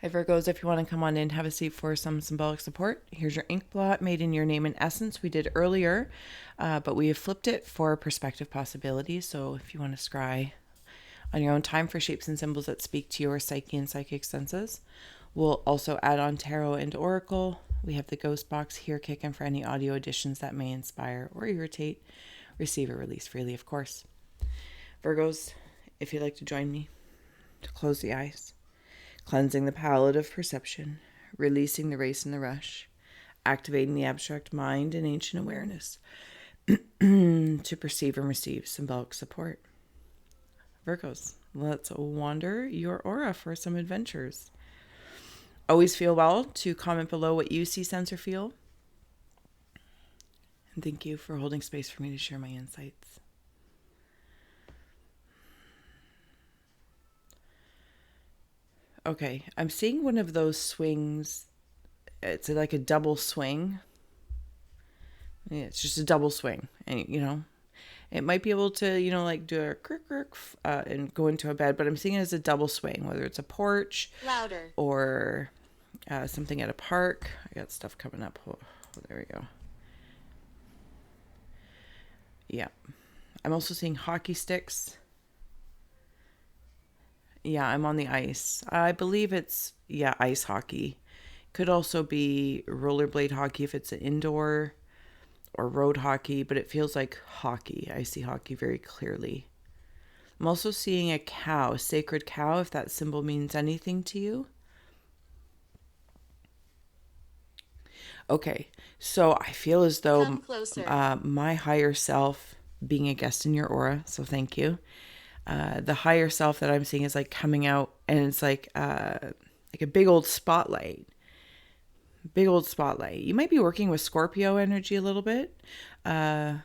Hi Virgos, if you want to come on in, have a seat for some symbolic support. Here's your ink blot made in your name and essence. We did earlier, but we have flipped it for perspective possibilities. So if you want to scry on your own time for shapes and symbols that speak to your psyche and psychic senses, we'll also add on tarot and oracle. We have the ghost box here kicking for any audio additions that may inspire or irritate. Receive or release freely, of course. Virgos, if you'd like to join me to close the eyes. Cleansing the palette of perception, releasing the race and the rush, activating the abstract mind and ancient awareness to perceive and receive symbolic support. Virgos, let's wander your aura for some adventures. Always feel well to comment below what you see, sense, or feel. And thank you for holding space for me to share my insights. Okay, I'm seeing one of those swings. It's like a double swing. Yeah, it's just a double swing. And, it might be able to, like do a crick, and go into a bed, but I'm seeing it as a double swing, whether it's a porch louder or something at a park. I got stuff coming up. Oh, there we go. Yeah. I'm also seeing hockey sticks. Yeah, I'm on the ice. I believe it's, ice hockey. Could also be rollerblade hockey if it's an indoor, or road hockey, but it feels like hockey. I see hockey very clearly. I'm also seeing a cow, a sacred cow, if that symbol means anything to you. Okay, so I feel as though my higher self, being a guest in your aura, so thank you. The higher self that I'm seeing is like coming out, and it's like a big old spotlight. Big old spotlight. You might be working with Scorpio energy a little bit. Okay,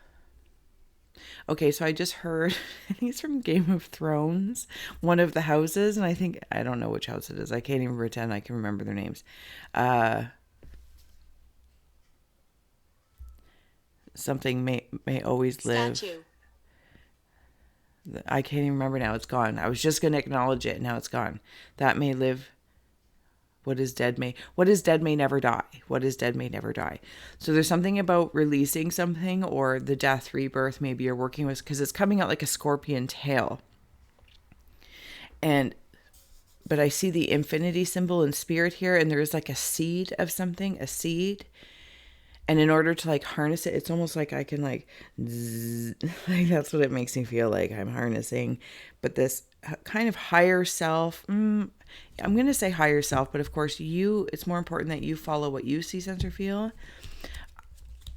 so I just heard, I think it's from Game of Thrones, one of the houses, and I don't know which house it is. I can't even pretend I can remember their names. Something may always live. statue. I can't even remember now. It's gone. I was just going to acknowledge it. Now it's gone. That may live. What is dead may never die. What is dead may never die. So there's something about releasing something, or the death, rebirth, maybe you're working with, because it's coming out like a scorpion tail. But I see the infinity symbol in spirit here, and there is like a seed of something, a seed. And in order to like harness it, it's almost like I can like, zzz, like that's what it makes me feel like I'm harnessing. But this kind of higher self, I'm going to say higher self, but of course it's more important that you follow what you see, sense, or feel.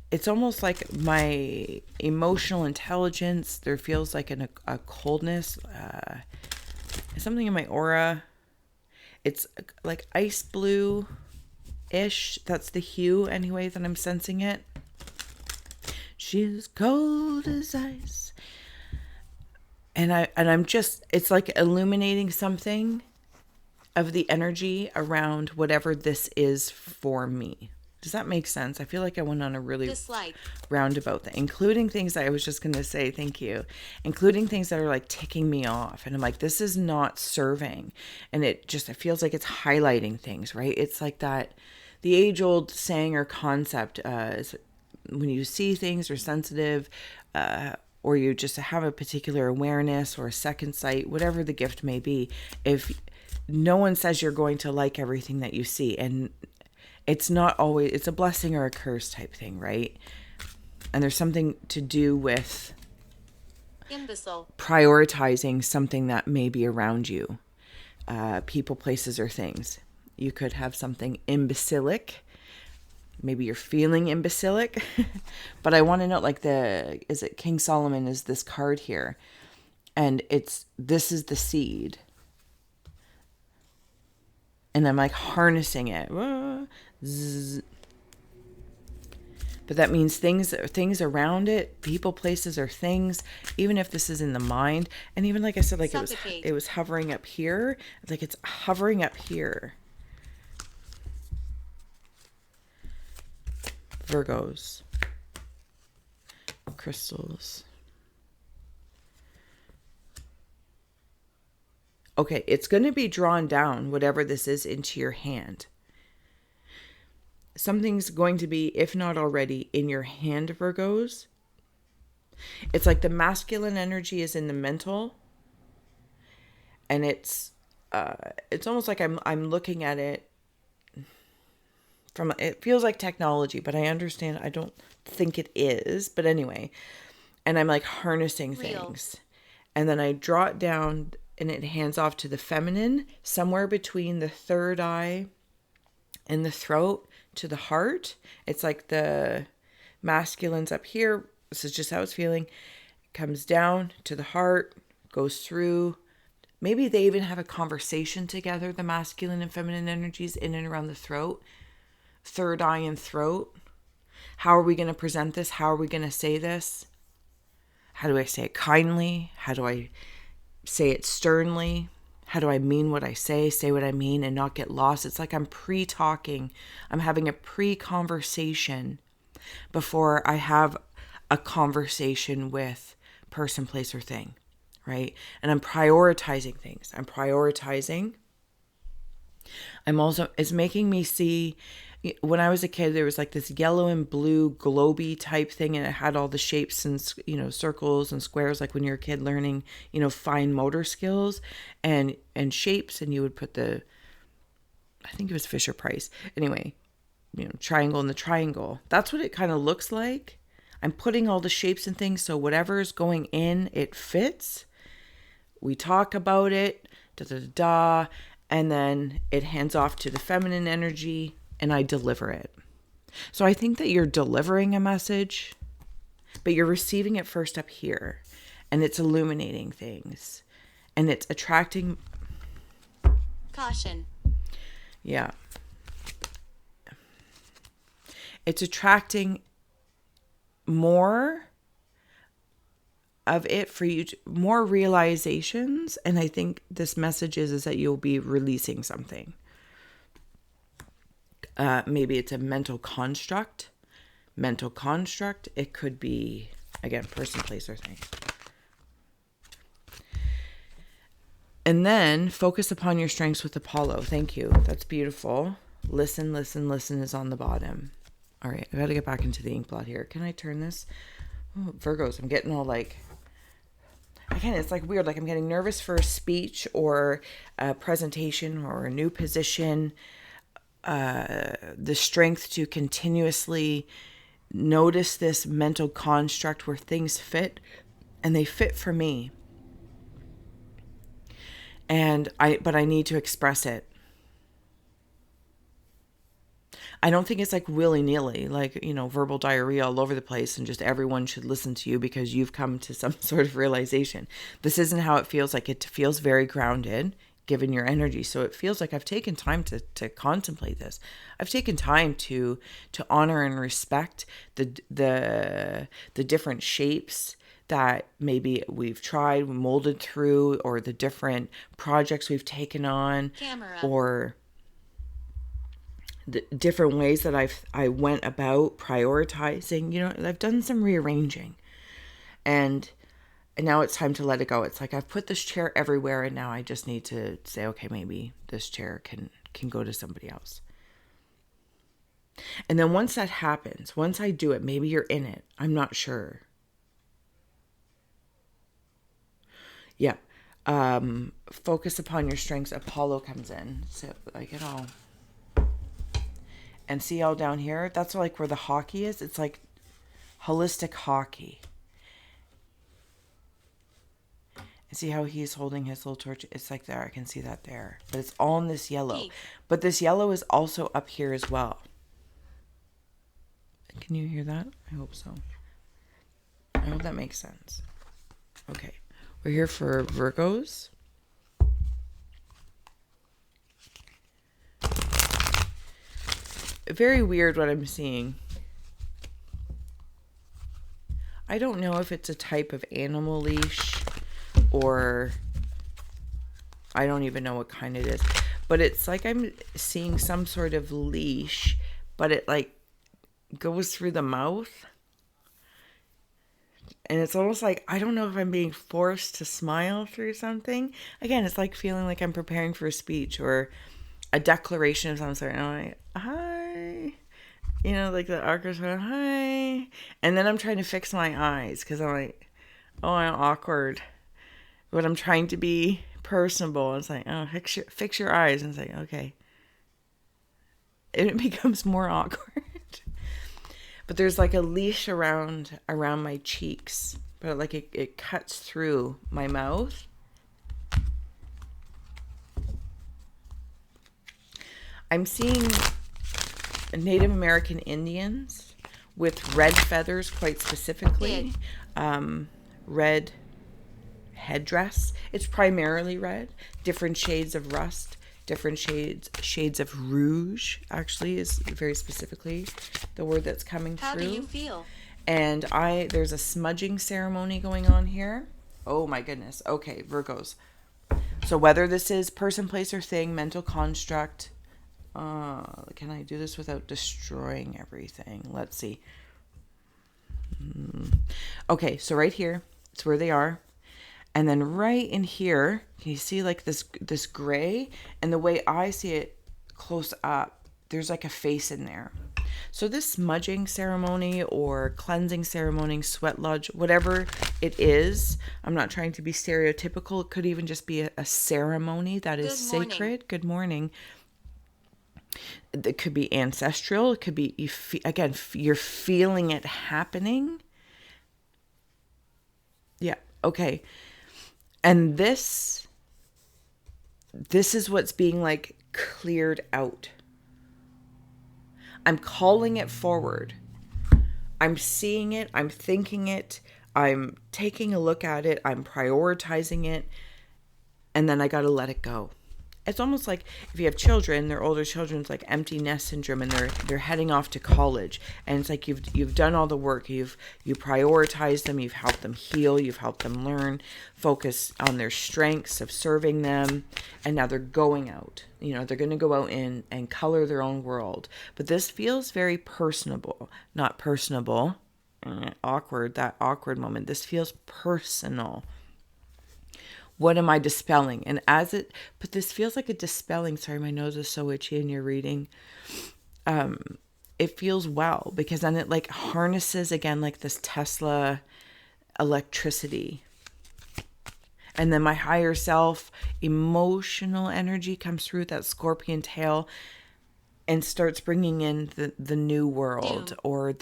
It's almost like my emotional intelligence. There feels like a coldness, something in my aura. It's like ice blue ish. That's the hue anyway that I'm sensing it. She's cold as ice. And I'm just, it's like illuminating something of the energy around whatever this is for me. Does that make sense? I feel like I went on a really roundabout thing, including things that I was just going to say, thank you, including things that are like ticking me off. And I'm like, this is not serving. And it feels like it's highlighting things, right? It's like that, the age old saying or concept is when you see things or sensitive, or you just have a particular awareness or a second sight, whatever the gift may be, if no one says you're going to like everything that you see, and it's not always, it's a blessing or a curse type thing, right? And there's something to do with prioritizing something that may be around you, people, places, or things. You could have something imbecilic. Maybe you're feeling imbecilic, but I want to know, like is it King Solomon is this card here, and this is the seed. And I'm like harnessing it. But that means things around it, people, places, or things, even if this is in the mind. And even like I said, like it was hovering up here. It's like it's hovering up here. Virgos. Crystals. Okay, it's going to be drawn down, whatever this is, into your hand. Something's going to be, if not already, in your hand, Virgos. It's like the masculine energy is in the mental, and it's almost like I'm looking at it from, it feels like technology, but I understand, I don't think it is, but anyway, and I'm like harnessing things, and then I draw it down, and it hands off to the feminine, somewhere between the third eye and the throat to the heart. It's like the masculine's up here. This is just how it's feeling. It comes down to the heart, goes through. Maybe they even have a conversation together, the masculine and feminine energies in and around the throat, third eye and throat. How are we going to present this? How are we going to say this? How do I say it kindly? How do I say it sternly? How do I mean what I say what I mean, and not get lost? It's like I'm pre-talking. I'm having a pre-conversation before I have a conversation with person, place, or thing, right? And I'm prioritizing things. I'm also, it's making me see, when I was a kid, there was like this yellow and blue globy type thing, and it had all the shapes and, circles and squares, like when you're a kid learning, fine motor skills and shapes, and you would put I think it was Fisher Price. Anyway, triangle in the triangle. That's what it kind of looks like. I'm putting all the shapes and things, so whatever is going in, it fits. We talk about it, and then it hands off to the feminine energy, and I deliver it. So I think that you're delivering a message, but you're receiving it first up here, and it's illuminating things, and it's attracting caution. Yeah. It's attracting more of it for you, more realizations, and I think this message is that you'll be releasing something. Maybe it's a mental construct. It could be, again, person, place, or thing. And then focus upon your strengths with Apollo. Thank you. That's beautiful. Listen is on the bottom. All right, I got to get back into the ink blot here. Can I turn this? Oh, Virgos, I'm getting all like, again, it's like weird. Like I'm getting nervous for a speech or a presentation or a new position. The strength to continuously notice this mental construct where things fit, and they fit for me. But I need to express it. I don't think it's like willy-nilly, like, verbal diarrhea all over the place and just everyone should listen to you because you've come to some sort of realization. This isn't how it feels. Like, it feels very grounded given your energy. So it feels like I've taken time to contemplate this. I've taken time to honor and respect the different shapes that maybe we've tried, molded through, or the different projects we've taken on, or the different ways that I went about prioritizing. I've done some rearranging, and now it's time to let it go. It's like I've put this chair everywhere, and now I just need to say, okay, maybe this chair can go to somebody else. And then once that happens, once I do it, maybe you're in it. I'm not sure. Yeah. Focus upon your strengths. Apollo comes in. So like it all. And see all down here? That's like where the hockey is. It's like holistic hockey. And see how he's holding his little torch? It's like there. I can see that there. But it's all in this yellow. But this yellow is also up here as well. Can you hear that? I hope so. I hope that makes sense. Okay. We're here for Virgos. Very weird what I'm seeing. I don't know if it's a type of animal leash or I don't even know what kind it is. But it's like I'm seeing some sort of leash, but it like goes through the mouth. And it's almost like, I don't know if I'm being forced to smile through something. Again, it's like feeling like I'm preparing for a speech or a declaration of some sort. And I'm like, hi. You know, like the awkward sort of, hi. And then I'm trying to fix my eyes because I'm like, oh, I'm awkward. But I'm trying to be personable. It's like, oh, fix your eyes. And it's like, okay. It becomes more awkward. But there's like a leash around my cheeks, but like it cuts through my mouth. I'm seeing Native American Indians with red feathers, quite specifically. Red headdress. It's primarily red. Different shades of rust. Different shades of rouge, actually, is very specifically the word that's coming through. How do you feel? And there's a smudging ceremony going on here. Oh my goodness. Okay, Virgos. So whether this is person, place, or thing, mental construct, can I do this without destroying everything? Let's see. Okay, so right here, it's where they are. And then right in here, can you see like this gray? And the way I see it close up, there's like a face in there. So this smudging ceremony or cleansing ceremony, sweat lodge, whatever it is, I'm not trying to be stereotypical. It could even just be a ceremony that is sacred. Good morning. It could be ancestral. It could be, you're feeling it happening. Yeah, okay. And this is what's being like cleared out. I'm calling it forward. I'm seeing it. I'm thinking it. I'm taking a look at it. I'm prioritizing it. And then I got to let it go. It's almost like if you have children, their older children, it's like empty nest syndrome, and they're heading off to college, and it's like you've done all the work, you prioritize them, you've helped them heal, you've helped them learn, focus on their strengths of serving them, and now they're going out. You know, they're going to go out and color their own world. But this feels very personable, not personable, awkward. That awkward moment. This feels personal. What am I dispelling? And but this feels like a dispelling. Sorry, my nose is so itchy and you're reading. It feels well because then it like harnesses again, like this Tesla electricity. And then my higher self, emotional energy comes through with that scorpion tail and starts bringing in the new world or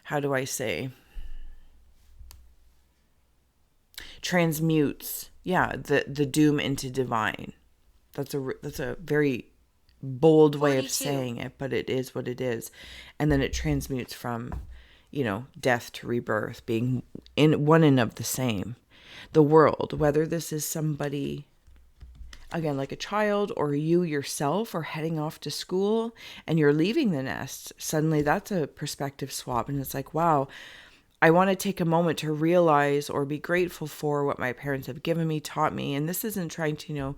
how do I say? Transmutes, the doom into divine. That's a very bold way 42. Of saying it, but it is what it is. And then it transmutes from, death to rebirth, being in one and of the same. The world, whether this is somebody, again, like a child or you yourself are heading off to school and you're leaving the nest, suddenly that's a perspective swap. And it's like, wow, I want to take a moment to realize or be grateful for what my parents have given me, taught me. And this isn't trying to,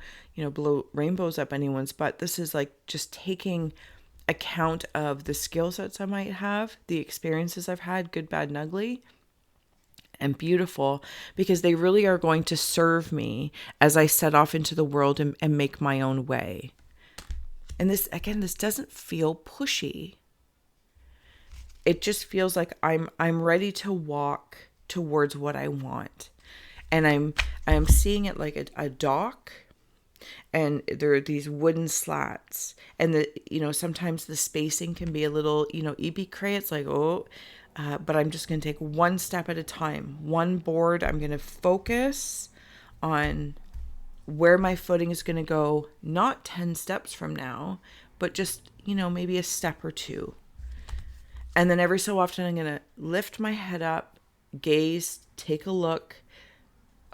blow rainbows up anyone's butt. This is like just taking account of the skill sets I might have, the experiences I've had, good, bad, and ugly, and beautiful, because they really are going to serve me as I set off into the world and make my own way. And this doesn't feel pushy. It just feels like I'm ready to walk towards what I want. And I'm seeing it like a dock, and there are these wooden slats, and sometimes the spacing can be a little, eepy cray. It's like, but I'm just going to take one step at a time, one board. I'm going to focus on where my footing is going to go, not 10 steps from now, but just, maybe a step or two. And then every so often I'm going to lift my head up, gaze, take a look.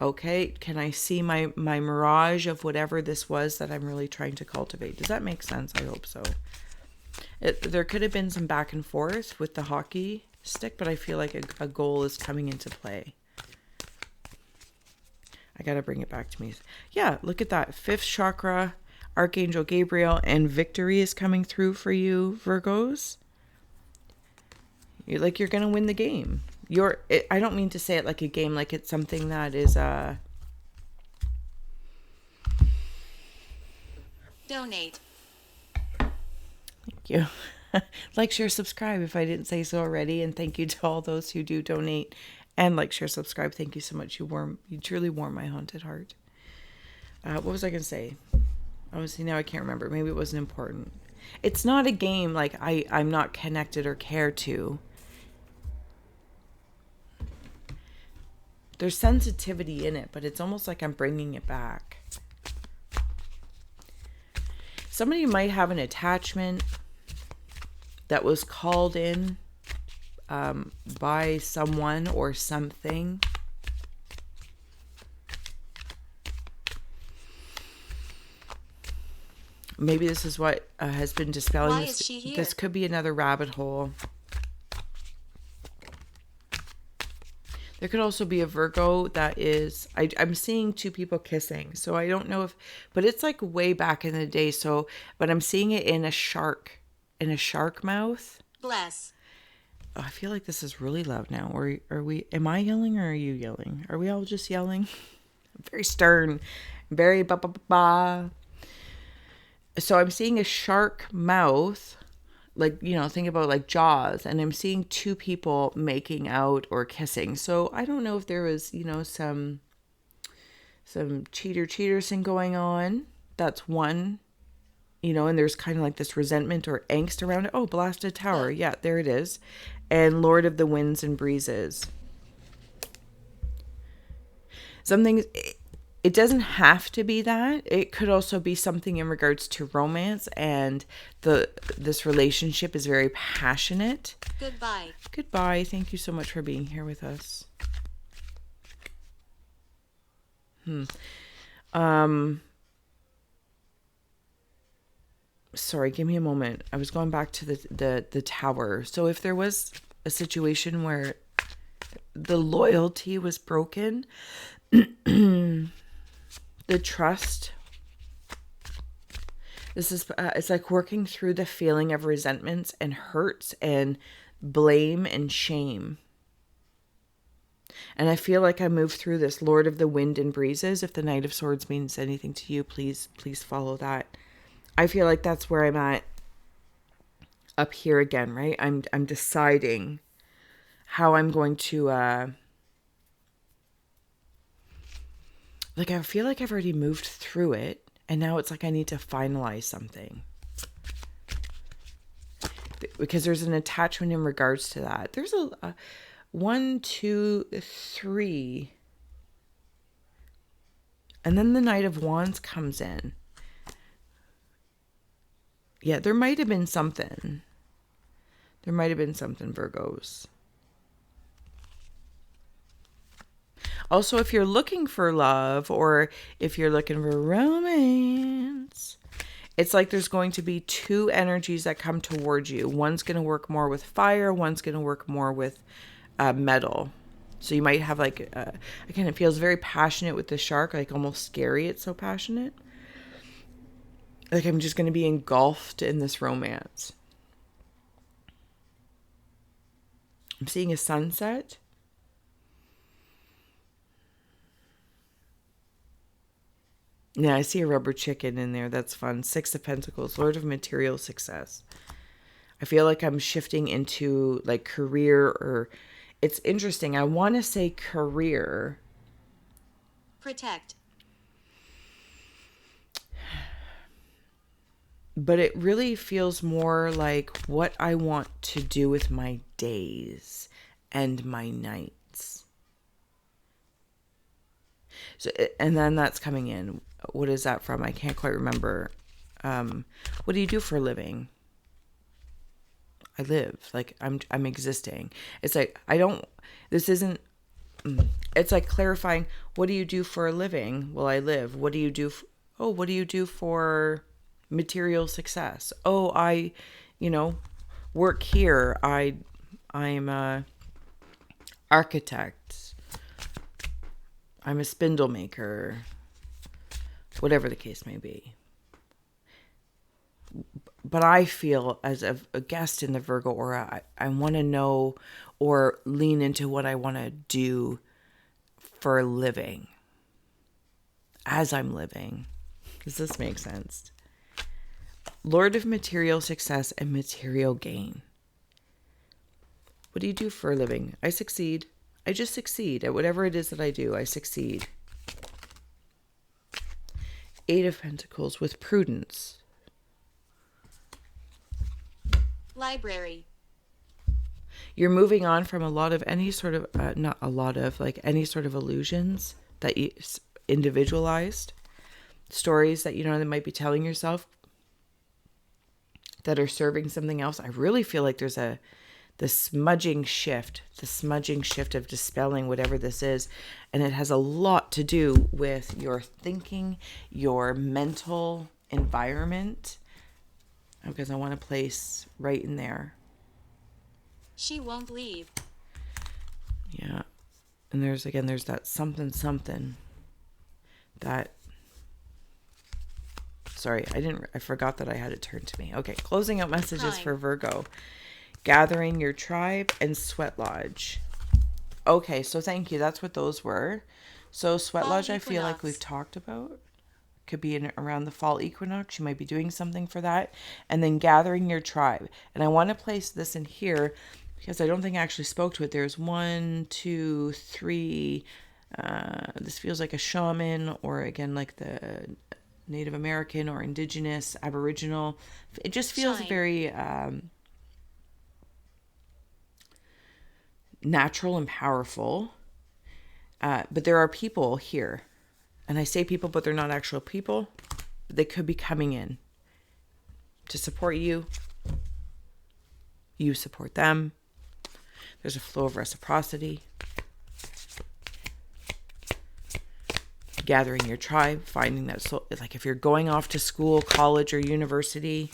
Okay, can I see my mirage of whatever this was that I'm really trying to cultivate? Does that make sense? I hope so. There could have been some back and forth with the hockey stick, but I feel like a goal is coming into play. I got to bring it back to me. Yeah, look at that. 5th chakra, Archangel Gabriel, and victory is coming through for you, Virgos. You're going to win the game. I don't mean to say it like a game, like it's something that is donate. Thank you. Like, share, subscribe if I didn't say so already, and thank you to all those who do donate and like, share, subscribe. Thank you so much. You truly warm my haunted heart. What was I gonna say? Obviously now I can't remember. Maybe it wasn't important. It's not a game like I'm not connected or care to. There's sensitivity in it, but it's almost like I'm bringing it back. Somebody might have an attachment that was called in by someone or something. Maybe this is what has been dispelling. Why is she here? This could be another rabbit hole. There could also be a Virgo that is, I'm seeing two people kissing. So I don't know if, but it's like way back in the day. So, but I'm seeing it in a shark mouth. Bless. Oh, I feel like this is really loud now. Or are we, am I yelling or are you yelling? Are we all just yelling? I'm very stern, very ba ba ba ba. So I'm seeing a shark mouth, like, you know, think about like Jaws, and I'm seeing two people making out or kissing. So I don't know if there was, you know, some cheater-thing going on. That's one, you know, and there's kind of like this resentment or angst around it. Oh, blasted tower. Yeah, there it is. And Lord of the Winds and Breezes. Something, it doesn't have to be that. It could also be something in regards to romance, and this relationship is very passionate. Goodbye. Goodbye. Thank you so much for being here with us. Sorry, give me a moment. I was going back to the tower. So if there was a situation where the loyalty was broken, the trust, this is it's like working through the feeling of resentments and hurts and blame and shame. And I feel like I moved through this Lord of the Wind and Breezes. If the Knight of Swords means anything to you, please follow that. I feel like that's where I'm at up here again, right? I'm deciding how I'm going to like, I feel like I've already moved through it, and now it's like I need to finalize something. Because there's an attachment in regards to that. There's a 1, 2, 3. And then the Knight of Wands comes in. Yeah, there might have been something. There might have been something, Virgos. Also, if you're looking for love or if you're looking for romance, it's like there's going to be two energies that come towards you. One's going to work more with fire. One's going to work more with metal. So you might have like, again, it feels very passionate with the shark, like almost scary. It's so passionate. Like I'm just going to be engulfed in this romance. I'm seeing a sunset. Yeah, I see a rubber chicken in there. That's fun. 6 of Pentacles, Lord of Material Success. I feel like I'm shifting into like career, or it's interesting. I want to say career. Protect. But it really feels more like what I want to do with my days and my nights. So, and then that's coming in. What is that from? I can't quite remember. What do you do for a living? I live. Like I'm existing. It's like this isn't, it's like clarifying, what do you do for a living? Well, I live. What do you do? What do you do for material success? Oh, I, work here. I'm a architect. I'm a spindle maker. Whatever the case may be. But I feel as a guest in the Virgo aura, I want to know or lean into what I want to do for a living as I'm living. Does this make sense? Lord of material success and material gain. What do you do for a living? I succeed. I just succeed at whatever it is that I do. I succeed. Eight of Pentacles with prudence. Library. You're moving on from a lot of any sort of, not a lot of, like any sort of illusions that you individualized. Stories that, that might be telling yourself that are serving something else. I really feel like there's the smudging shift of dispelling whatever this is. And it has a lot to do with your thinking, your mental environment. Because I want to place right in there. She won't leave. Yeah. And there's that something that, sorry, I forgot that I had it turned to me. Okay. Closing out messages for Virgo. Gathering your tribe and sweat lodge. Okay. So thank you. That's what those were. So sweat lodge, I feel like we've talked about. Could be around the fall equinox. You might be doing something for that. And then gathering your tribe. And I want to place this in here because I don't think I actually spoke to it. There's 1, 2, 3. This feels like a shaman, or again, like the Native American or indigenous, Aboriginal. It just feels very natural and powerful. But there are people here. And I say people, but they're not actual people. They could be coming in to support you. You support them. There's a flow of reciprocity. Gathering your tribe, finding that soul. Like if you're going off to school, college, or university,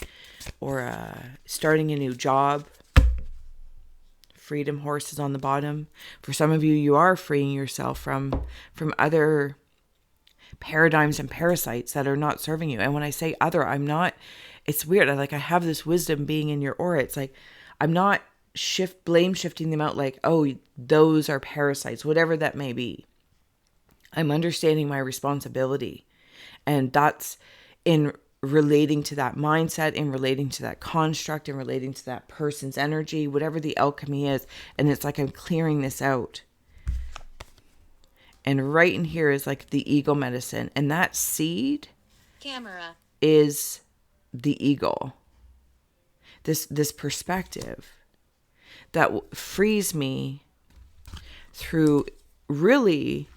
or starting a new job. Freedom horse is on the bottom. For some of you, you are freeing yourself from other paradigms and parasites that are not serving you. And when I say other, I'm not, it's weird. I have this wisdom being in your aura. It's like, I'm not blame shifting them out like, oh, those are parasites, whatever that may be. I'm understanding my responsibility. And that's in relating to that mindset, in relating to that construct, in relating to that person's energy, whatever the alchemy is. And it's like I'm clearing this out. And right in here is like the ego medicine. And that seed is the ego. This perspective that frees me through really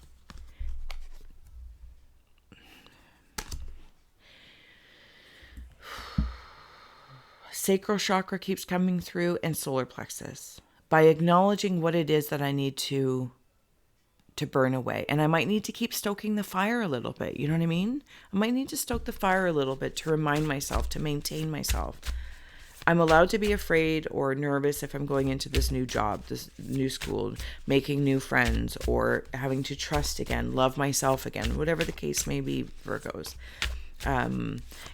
sacral chakra keeps coming through, and solar plexus, by acknowledging what it is that I need to burn away. And I might need to keep stoking the fire a little bit. You know what I mean? I might need to stoke the fire a little bit to remind myself, to maintain myself. I'm allowed to be afraid or nervous if I'm going into this new job, this new school, making new friends, or having to trust again, love myself again, whatever the case may be, Virgos.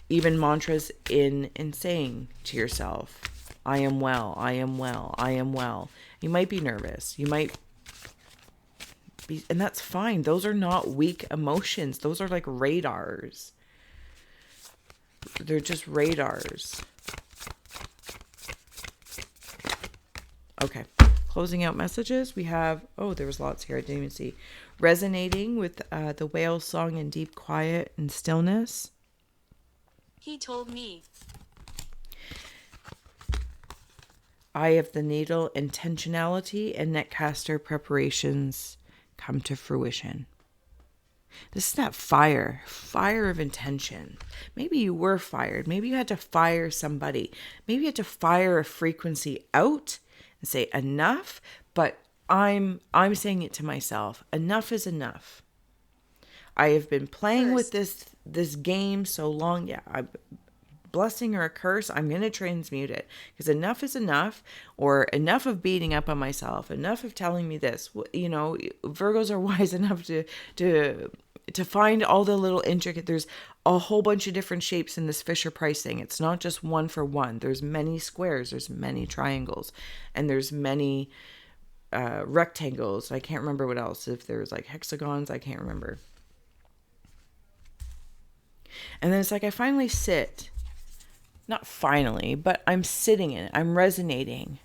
Even mantras in saying to yourself, I am well, I am well, I am well. You might be nervous. You might be, and that's fine. Those are not weak emotions. Those are like radars. They're just radars. Okay. Closing out messages. We have, there was lots here. I didn't even see. Resonating with the whale song in deep quiet and stillness. He told me. Eye of the needle, intentionality, and netcaster preparations come to fruition. This is that fire of intention. Maybe you were fired. Maybe you had to fire somebody. Maybe you had to fire a frequency out and say enough, but I'm saying it to myself. Enough is enough. I have been playing with this game so long. Yeah, blessing or a curse, I'm going to transmute it, because enough is enough, or enough of beating up on myself, enough of telling me this. You know, Virgos are wise enough to find all the little intricate, there's a whole bunch of different shapes in this Fisher-Price thing. It's not just one for one. There's many squares, there's many triangles, and there's many rectangles. I can't remember what else. If there's like hexagons, I can't remember. And then it's like I finally sit. Not finally, but I'm sitting in it. I'm resonating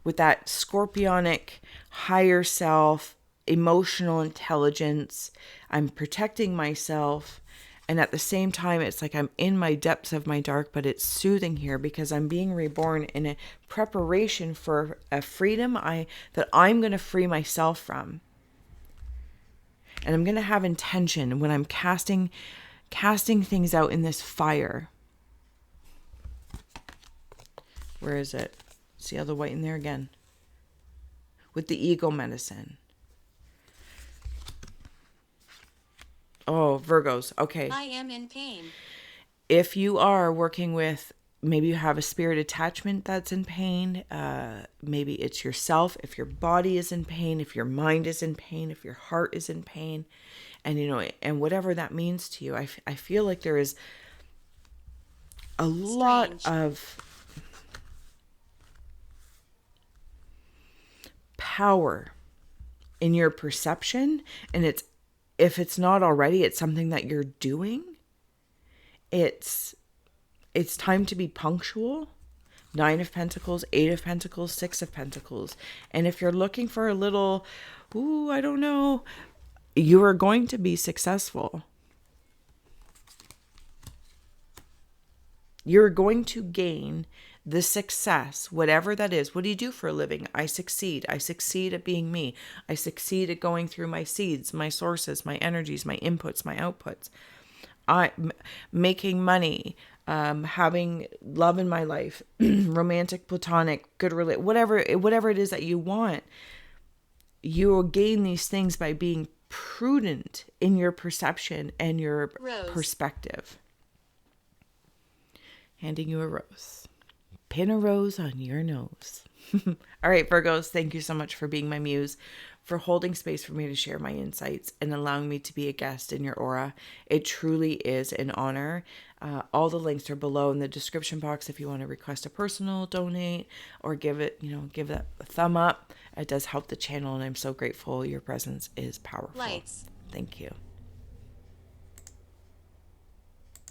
with that scorpionic higher self, emotional intelligence. I'm protecting myself. And at the same time, it's like I'm in my depths of my dark, but it's soothing here because I'm being reborn in a preparation for a freedom that I'm going to free myself from. And I'm going to have intention when I'm casting things out in this fire. Where is it? See all the white in there again? With the ego medicine. Oh, Virgos. Okay. I am in pain. If you are working with, maybe you have a spirit attachment that's in pain. Maybe it's yourself. If your body is in pain, if your mind is in pain, if your heart is in pain, and and whatever that means to you, I feel like there is a lot of power in your perception, and if it's not already, it's something that you're doing. It's time to be punctual. 9 of Pentacles, 8 of Pentacles, 6 of Pentacles. And if you're looking for a little, I don't know, you are going to be successful. You're going to gain the success, whatever that is. What do you do for a living? I succeed. I succeed at being me. I succeed at going through my seeds, my sources, my energies, my inputs, my outputs. Making money, having love in my life, romantic, platonic, good whatever it is that you want. You will gain these things by being prudent in your perception and your perspective. Handing you a rose. Pin a rose on your nose. All right, Virgos, thank you so much for being my muse, for holding space for me to share my insights and allowing me to be a guest in your aura. It truly is an honor. All the links are below in the description box if you want to request a personal donate or give that a thumb up. It does help the channel, and I'm so grateful. Your presence is powerful. Lights. Thank you.